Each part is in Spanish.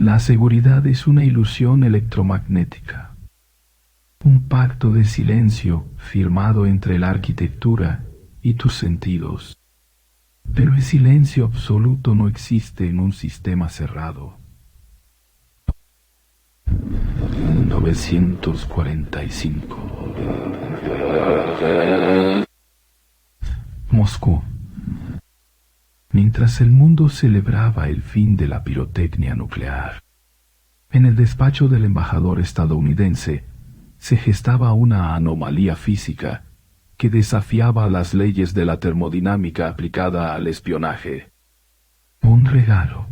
La seguridad es una ilusión electromagnética, un pacto de silencio firmado entre la arquitectura y tus sentidos. Pero el silencio absoluto no existe en un sistema cerrado. 1945. Moscú. Mientras el mundo celebraba el fin de la pirotecnia nuclear, en el despacho del embajador estadounidense se gestaba una anomalía física que desafiaba las leyes de la termodinámica aplicada al espionaje. Un regalo,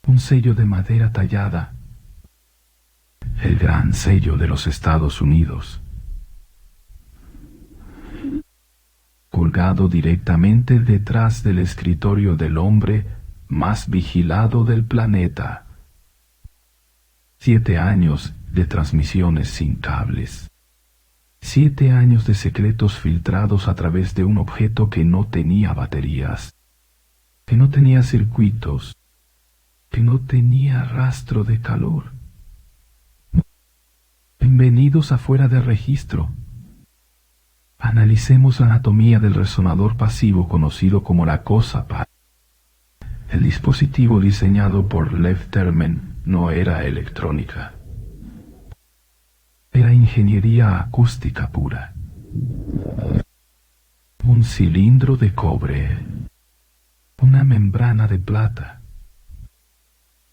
un sello de madera tallada, el gran sello de los Estados Unidos, colgado directamente detrás del escritorio del hombre más vigilado del planeta. 7 años de transmisiones sin cables. 7 años de secretos filtrados a través de un objeto que no tenía baterías, que no tenía circuitos, que no tenía rastro de calor. Bienvenidos a Fuera de Registro. Analicemos la anatomía del resonador pasivo conocido como la COSAPA. El dispositivo diseñado por Lev Termen no era electrónica. Era ingeniería acústica pura. Un cilindro de cobre, una membrana de plata,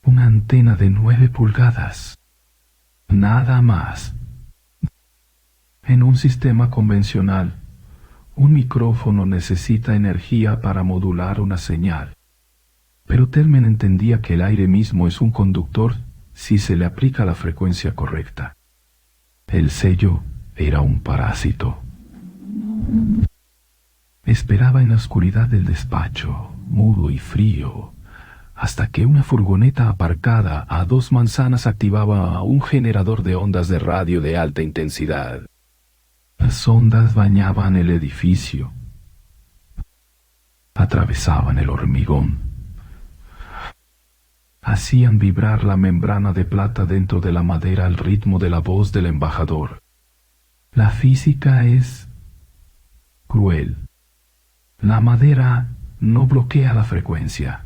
una antena de 9 pulgadas, nada más. En un sistema convencional, un micrófono necesita energía para modular una señal, pero Termen entendía que el aire mismo es un conductor si se le aplica la frecuencia correcta. El sello era un parásito. Esperaba en la oscuridad del despacho, mudo y frío, hasta que una furgoneta aparcada a 2 manzanas activaba un generador de ondas de radio de alta intensidad. Las ondas bañaban el edificio, atravesaban el hormigón, hacían vibrar la membrana de plata dentro de la madera al ritmo de la voz del embajador. La física es cruel. La madera no bloquea la frecuencia.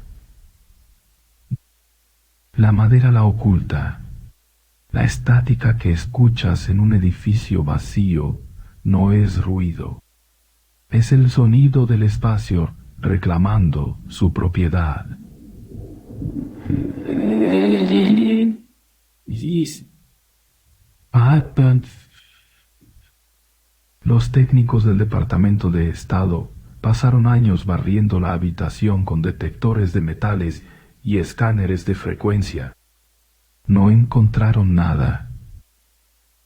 La madera la oculta. La estática que escuchas en un edificio vacío no es ruido. Es el sonido del espacio reclamando su propiedad. Los técnicos del Departamento de Estado pasaron años barriendo la habitación con detectores de metales y escáneres de frecuencia. No encontraron nada,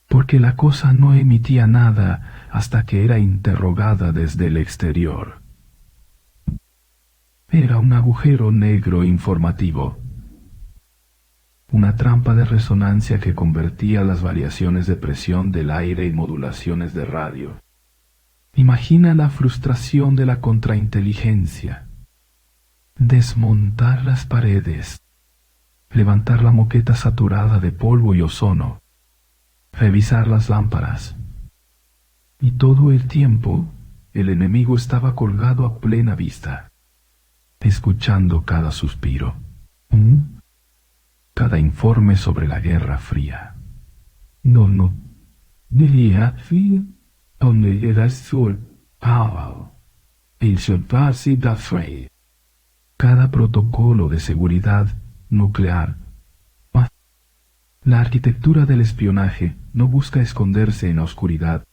porque la cosa no emitía nada hasta que era interrogada desde el exterior. Era un agujero negro informativo, una trampa de resonancia que convertía las variaciones de presión del aire en modulaciones de radio. Imagina la frustración de la contrainteligencia. Desmontar las paredes, levantar la moqueta saturada de polvo y ozono, revisar las lámparas. Y todo el tiempo, el enemigo estaba colgado a plena vista, escuchando cada suspiro, cada informe sobre la Guerra Fría. No, diría, donde era el sol, el soltarse da fray. Cada protocolo de seguridad nuclear. La arquitectura del espionaje no busca esconderse en la oscuridad,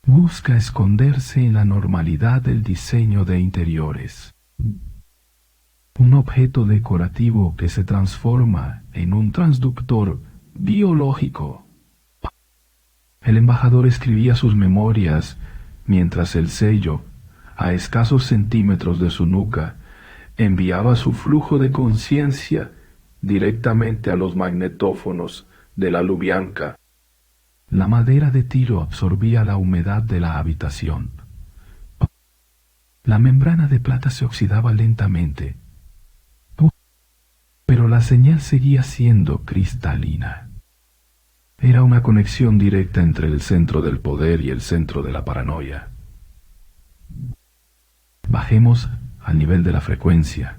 busca esconderse en la normalidad del diseño de interiores. Un objeto decorativo que se transforma en un transductor biológico. El embajador escribía sus memorias mientras el sello, a escasos centímetros de su nuca, enviaba su flujo de conciencia directamente a los magnetófonos de la Lubyanka. La madera de tiro absorbía la humedad de la habitación. La membrana de plata se oxidaba lentamente, pero la señal seguía siendo cristalina. Era una conexión directa entre el centro del poder y el centro de la paranoia. Bajemos al nivel de la frecuencia.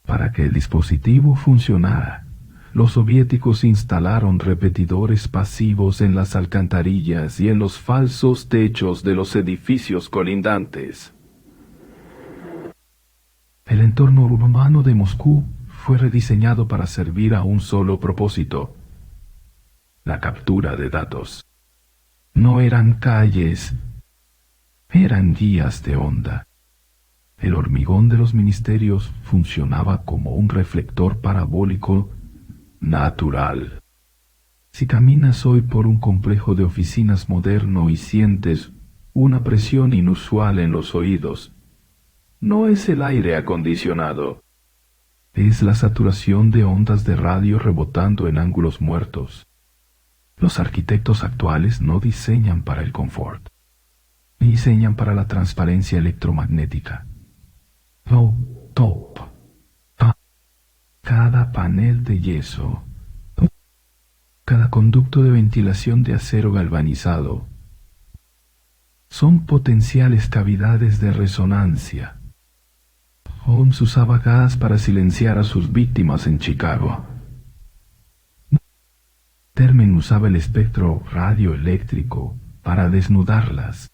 Para que el dispositivo funcionara, los soviéticos instalaron repetidores pasivos en las alcantarillas y en los falsos techos de los edificios colindantes. El entorno urbano de Moscú fue rediseñado para servir a un solo propósito: la captura de datos. No eran calles, eran guías de onda. El hormigón de los ministerios funcionaba como un reflector parabólico natural. Si caminas hoy por un complejo de oficinas moderno y sientes una presión inusual en los oídos, no es el aire acondicionado, es la saturación de ondas de radio rebotando en ángulos muertos. Los arquitectos actuales no diseñan para el confort, diseñan para la transparencia electromagnética. Cada panel de yeso, cada conducto de ventilación de acero galvanizado, son potenciales cavidades de resonancia. Holmes usaba gas para silenciar a sus víctimas en Chicago. Termen usaba el espectro radioeléctrico para desnudarlas.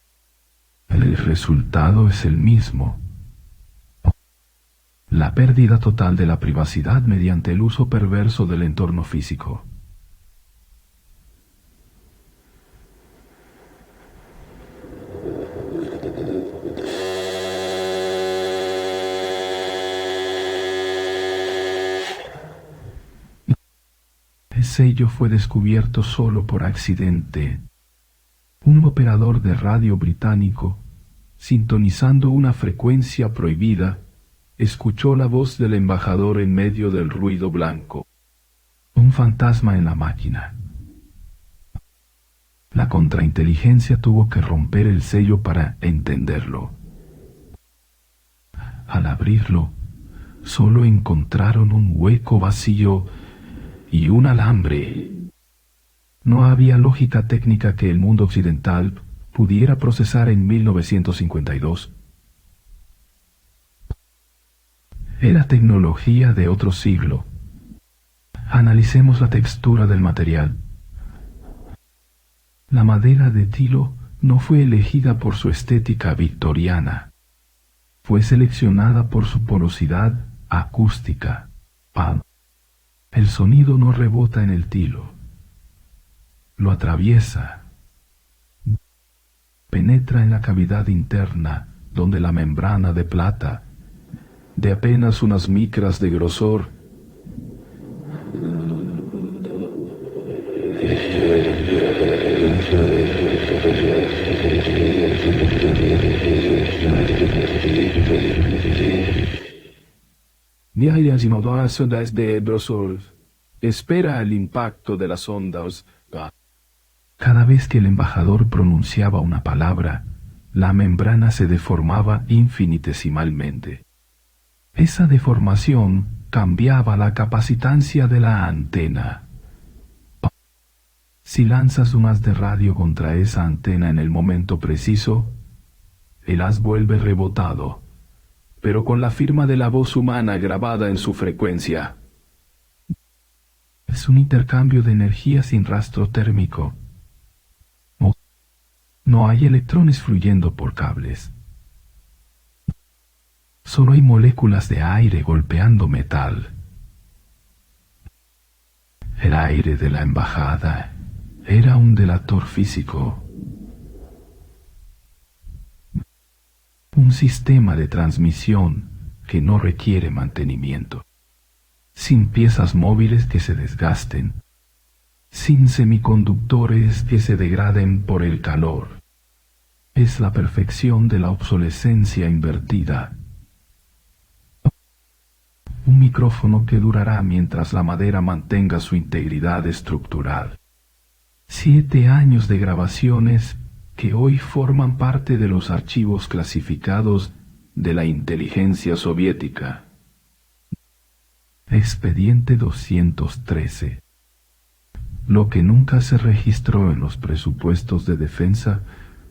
El resultado es el mismo: la pérdida total de la privacidad mediante el uso perverso del entorno físico. El sello fue descubierto solo por accidente. Un operador de radio británico, sintonizando una frecuencia prohibida, escuchó la voz del embajador en medio del ruido blanco. Un fantasma en la máquina. La contrainteligencia tuvo que romper el sello para entenderlo. Al abrirlo, solo encontraron un hueco vacío y un alambre. No había lógica técnica que el mundo occidental pudiera procesar en 1952. Era tecnología de otro siglo. Analicemos la textura del material. La madera de tilo no fue elegida por su estética victoriana. Fue seleccionada por su porosidad acústica. El sonido no rebota en el tilo. Lo atraviesa. Penetra en la cavidad interna, donde la membrana de plata, de apenas unas micras de grosor, espera el impacto de las ondas. Cada vez que el embajador pronunciaba una palabra, la membrana se deformaba infinitesimalmente. Esa deformación cambiaba la capacitancia de la antena. Si lanzas un haz de radio contra esa antena en el momento preciso, el haz vuelve rebotado, pero con la firma de la voz humana grabada en su frecuencia. Es un intercambio de energía sin rastro térmico. No hay electrones fluyendo por cables. Solo hay moléculas de aire golpeando metal. El aire de la embajada era un delator físico. Un sistema de transmisión que no requiere mantenimiento, sin piezas móviles que se desgasten, sin semiconductores que se degraden por el calor. Es la perfección de la obsolescencia invertida. Un micrófono que durará mientras la madera mantenga su integridad estructural. 7 años de grabaciones que hoy forman parte de los archivos clasificados de la inteligencia soviética. Expediente 213. Lo que nunca se registró en los presupuestos de defensa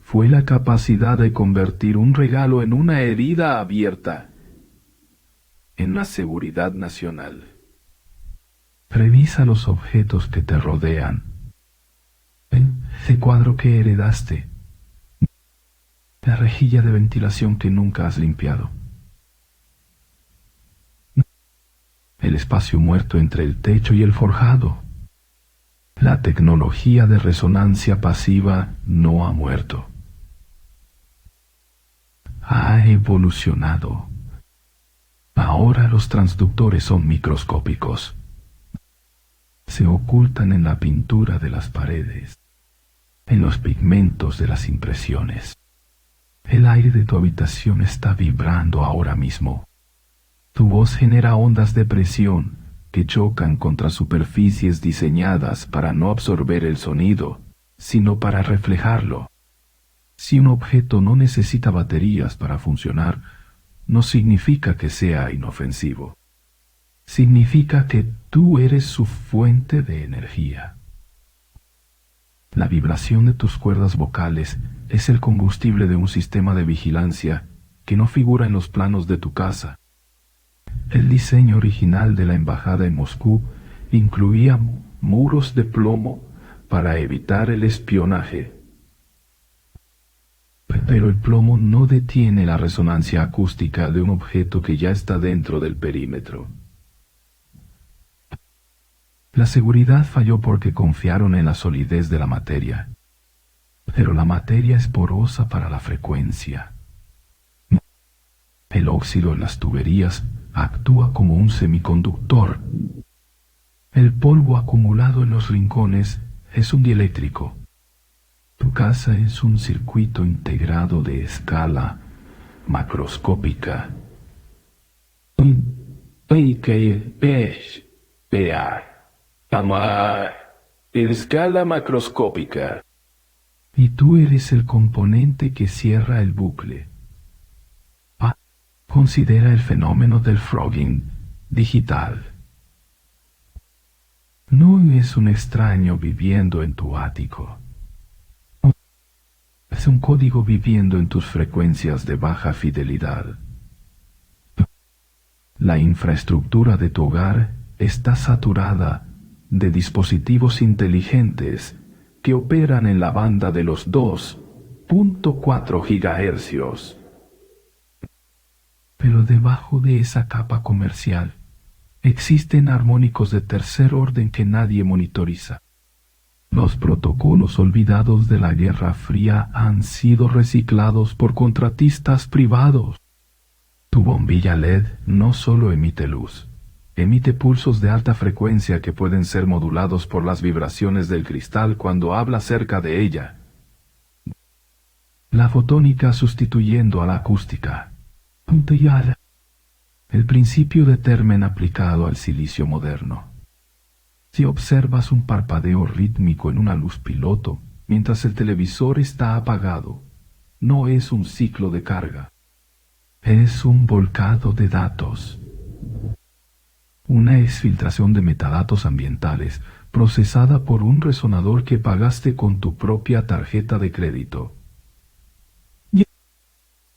fue la capacidad de convertir un regalo en una herida abierta en la seguridad nacional. Revisa los objetos que te rodean. Ese cuadro que heredaste. La rejilla de ventilación que nunca has limpiado. El espacio muerto entre el techo y el forjado. La tecnología de resonancia pasiva no ha muerto. Ha evolucionado. Ahora los transductores son microscópicos. Se ocultan en la pintura de las paredes, en los pigmentos de las impresiones. El aire de tu habitación está vibrando ahora mismo. Tu voz genera ondas de presión que chocan contra superficies diseñadas para no absorber el sonido, sino para reflejarlo. Si un objeto no necesita baterías para funcionar, no significa que sea inofensivo. Significa que tú eres su fuente de energía. La vibración de tus cuerdas vocales es el combustible de un sistema de vigilancia que no figura en los planos de tu casa. El diseño original de la embajada en Moscú incluía muros de plomo para evitar el espionaje. Pero el plomo no detiene la resonancia acústica de un objeto que ya está dentro del perímetro. La seguridad falló porque confiaron en la solidez de la materia. Pero la materia es porosa para la frecuencia. El óxido en las tuberías actúa como un semiconductor. El polvo acumulado en los rincones es un dieléctrico. Tu casa es un circuito integrado de escala macroscópica. Escala macroscópica. Y tú eres el componente que cierra el bucle. Considera el fenómeno del frogging digital. No es un extraño viviendo en tu ático. Es un código viviendo en tus frecuencias de baja fidelidad. La infraestructura de tu hogar está saturada de dispositivos inteligentes que operan en la banda de los 2.4 GHz. Pero debajo de esa capa comercial existen armónicos de tercer orden que nadie monitoriza. Los protocolos olvidados de la Guerra Fría han sido reciclados por contratistas privados. Tu bombilla LED no solo emite luz, emite pulsos de alta frecuencia que pueden ser modulados por las vibraciones del cristal cuando habla cerca de ella. La fotónica sustituyendo a la acústica. El principio de Termen aplicado al silicio moderno. Si observas un parpadeo rítmico en una luz piloto mientras el televisor está apagado, no es un ciclo de carga, es un volcado de datos. Una exfiltración de metadatos ambientales procesada por un resonador que pagaste con tu propia tarjeta de crédito.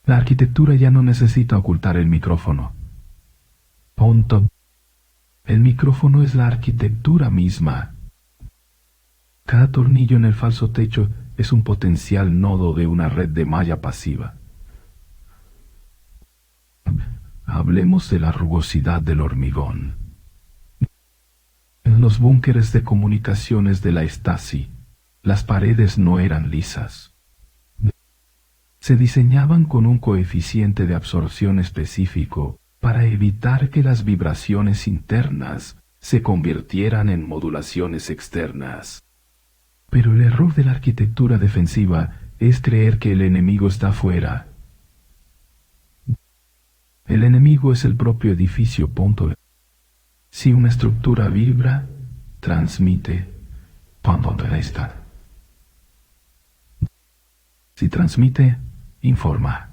La arquitectura ya no necesita ocultar el micrófono. Punto. El micrófono es la arquitectura misma. Cada tornillo en el falso techo es un potencial nodo de una red de malla pasiva. Hablemos de la rugosidad del hormigón. En los búnkeres de comunicaciones de la Stasi, las paredes no eran lisas. Se diseñaban con un coeficiente de absorción específico para evitar que las vibraciones internas se convirtieran en modulaciones externas. Pero el error de la arquitectura defensiva es creer que el enemigo está afuera. El enemigo es el propio edificio. Si una estructura vibra, transmite. Si transmite, informa.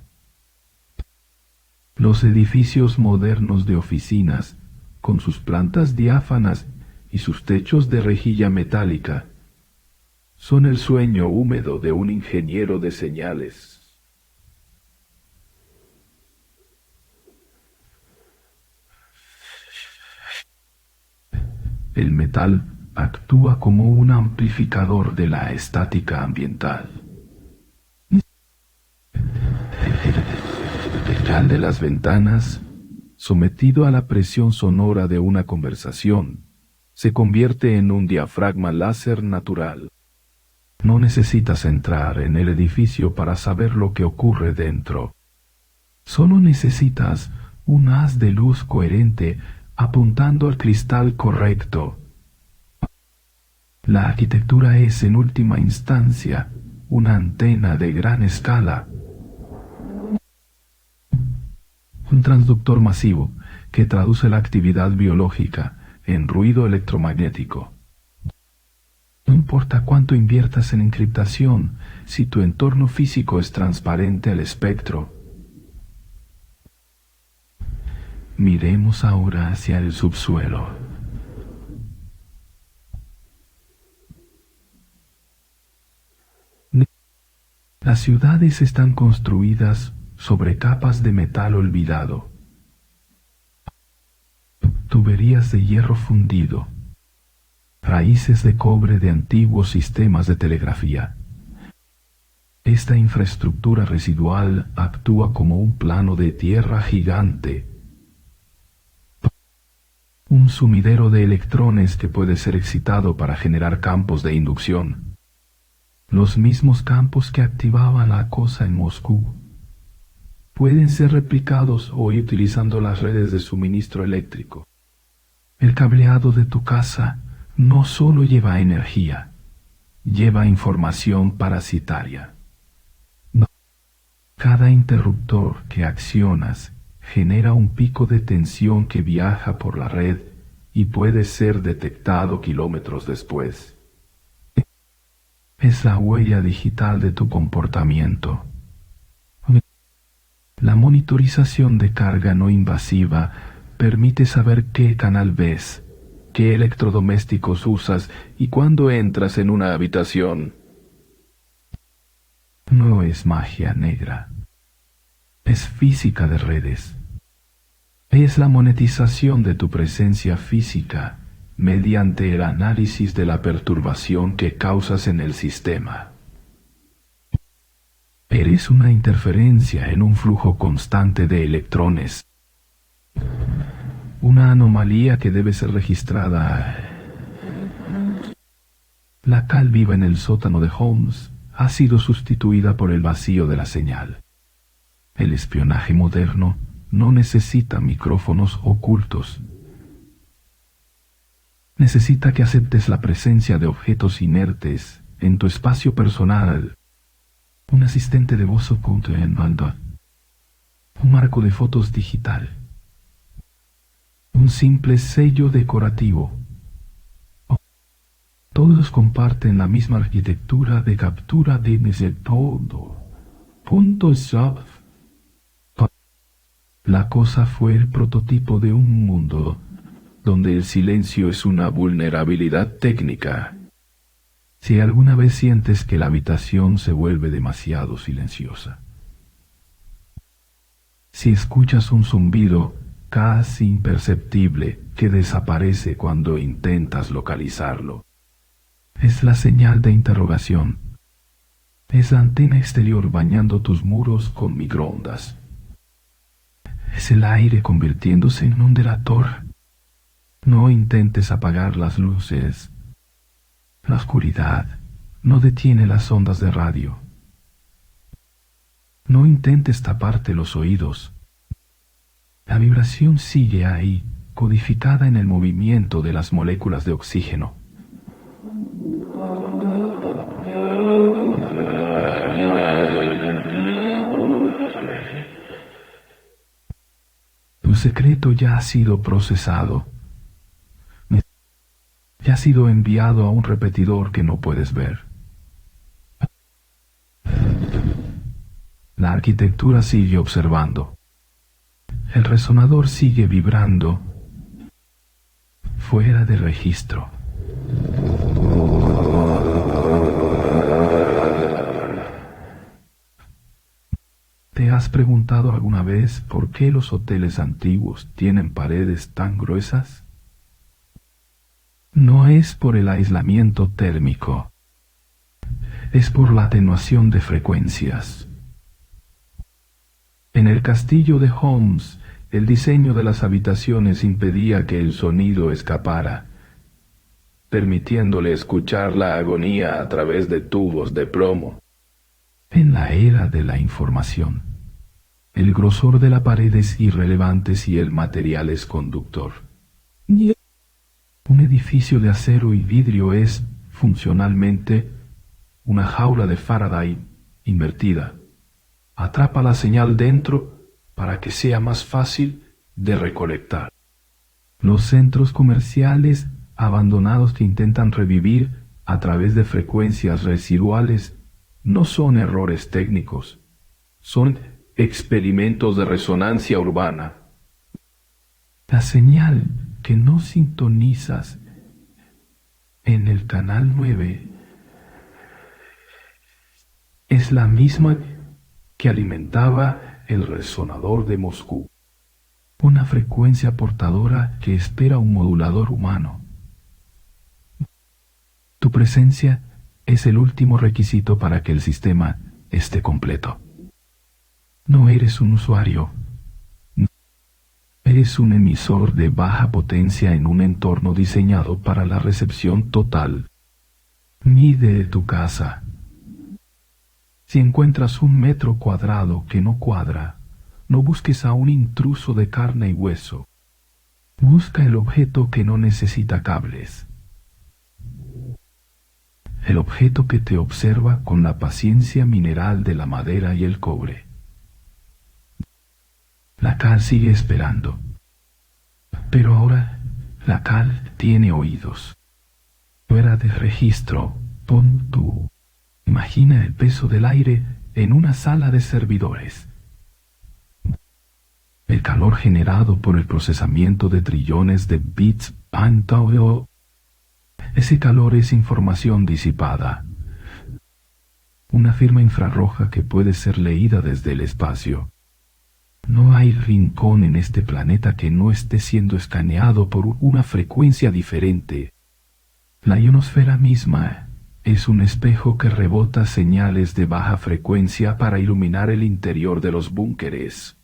Los edificios modernos de oficinas con sus plantas diáfanas y sus techos de rejilla metálica, son el sueño húmedo de un ingeniero de señales. El metal actúa como un amplificador de la estática ambiental. El metal de las ventanas, sometido a la presión sonora de una conversación, se convierte en un diafragma láser natural. No necesitas entrar en el edificio para saber lo que ocurre dentro. Solo necesitas un haz de luz coherente apuntando al cristal correcto. La arquitectura es, en última instancia, una antena de gran escala. Un transductor masivo que traduce la actividad biológica en ruido electromagnético. No importa cuánto inviertas en encriptación, si tu entorno físico es transparente al espectro. Miremos ahora hacia el subsuelo. Las ciudades están construidas sobre capas de metal olvidado, tuberías de hierro fundido, raíces de cobre de antiguos sistemas de telegrafía. Esta infraestructura residual actúa como un plano de tierra gigante, un sumidero de electrones que puede ser excitado para generar campos de inducción. Los mismos campos que activaban la cosa en Moscú pueden ser replicados hoy utilizando las redes de suministro eléctrico. El cableado de tu casa no solo lleva energía, lleva información parasitaria. Cada interruptor que accionas genera un pico de tensión que viaja por la red y puede ser detectado kilómetros después. Es la huella digital de tu comportamiento. La monitorización de carga no invasiva permite saber qué canal ves, qué electrodomésticos usas y cuándo entras en una habitación. No es magia negra, es física de redes. Es la monetización de tu presencia física mediante el análisis de la perturbación que causas en el sistema. Eres una interferencia en un flujo constante de electrones, una anomalía que debe ser registrada. La cal viva en el sótano de Holmes ha sido sustituida por el vacío de la señal. El espionaje moderno no necesita micrófonos ocultos. Necesita que aceptes la presencia de objetos inertes en tu espacio personal. Un asistente de voz oculto en banda. Un marco de fotos digital. Un simple sello decorativo. Todos comparten la misma arquitectura de captura de todo. La cosa fue el prototipo de un mundo donde el silencio es una vulnerabilidad técnica. Si alguna vez sientes que la habitación se vuelve demasiado silenciosa, si escuchas un zumbido casi imperceptible que desaparece cuando intentas localizarlo, es la señal de interrogación. Es la antena exterior bañando tus muros con microondas. Es el aire convirtiéndose en un delator. No intentes apagar las luces. La oscuridad no detiene las ondas de radio. No intentes taparte los oídos. La vibración sigue ahí, codificada en el movimiento de las moléculas de oxígeno. Tu secreto ya ha sido procesado. Ya ha sido enviado a un repetidor que no puedes ver. La arquitectura sigue observando. El resonador sigue vibrando. fuera de registro. ¿Te has preguntado alguna vez por qué los hoteles antiguos tienen paredes tan gruesas? No es por el aislamiento térmico, es por la atenuación de frecuencias. En el castillo de Holmes, el diseño de las habitaciones impedía que el sonido escapara, permitiéndole escuchar la agonía a través de tubos de plomo. En la era de la información, el grosor de la pared es irrelevante si el material es conductor. Un edificio de acero y vidrio es, funcionalmente, una jaula de Faraday invertida. Atrapa la señal dentro para que sea más fácil de recolectar. Los centros comerciales abandonados que intentan revivir a través de frecuencias residuales no son errores técnicos, son experimentos de resonancia urbana. La señal que no sintonizas en el canal 9 es la misma que alimentaba el resonador de Moscú, una frecuencia portadora que espera un modulador humano. Tu presencia es el último requisito para que el sistema esté completo. No eres un usuario, eres un emisor de baja potencia en un entorno diseñado para la recepción total. Mide tu casa. Si encuentras un metro cuadrado que no cuadra, no busques a un intruso de carne y hueso. Busca el objeto que no necesita cables. El objeto que te observa con la paciencia mineral de la madera y el cobre. La cal sigue esperando. Pero ahora la cal tiene oídos. Fuera de registro, pon tú. Imagina el peso del aire en una sala de servidores. El calor generado por el procesamiento de trillones de bits Pantao. Ese calor es información disipada. Una firma infrarroja que puede ser leída desde el espacio. No hay rincón en este planeta que no esté siendo escaneado por una frecuencia diferente. La ionosfera misma es un espejo que rebota señales de baja frecuencia para iluminar el interior de los búnkeres.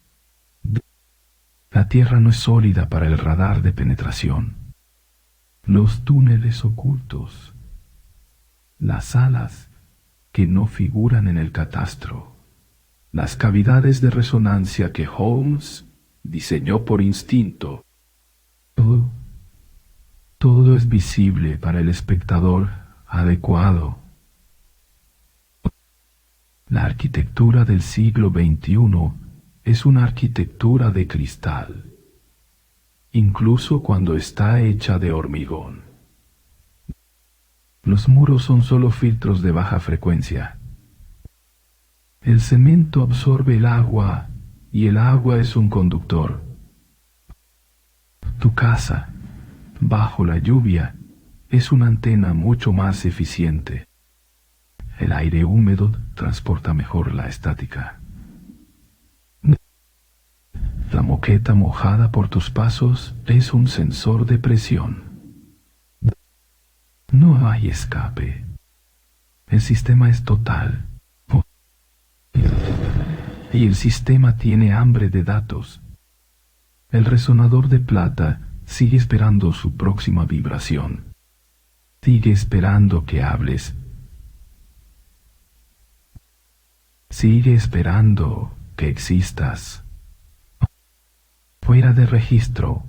La Tierra no es sólida para el radar de penetración. Los túneles ocultos, las salas que no figuran en el catastro, las cavidades de resonancia que Holmes diseñó por instinto. Todo es visible para el espectador adecuado. La arquitectura del siglo XXI es una arquitectura de cristal, incluso cuando está hecha de hormigón. Los muros son solo filtros de baja frecuencia. El cemento absorbe el agua y el agua es un conductor. Tu casa, bajo la lluvia, es una antena mucho más eficiente. El aire húmedo transporta mejor la estática. La moqueta mojada por tus pasos es un sensor de presión. No hay escape. El sistema es total. Y el sistema tiene hambre de datos. El resonador de plata sigue esperando su próxima vibración. Sigue esperando que hables. Sigue esperando que existas. Fuera de registro.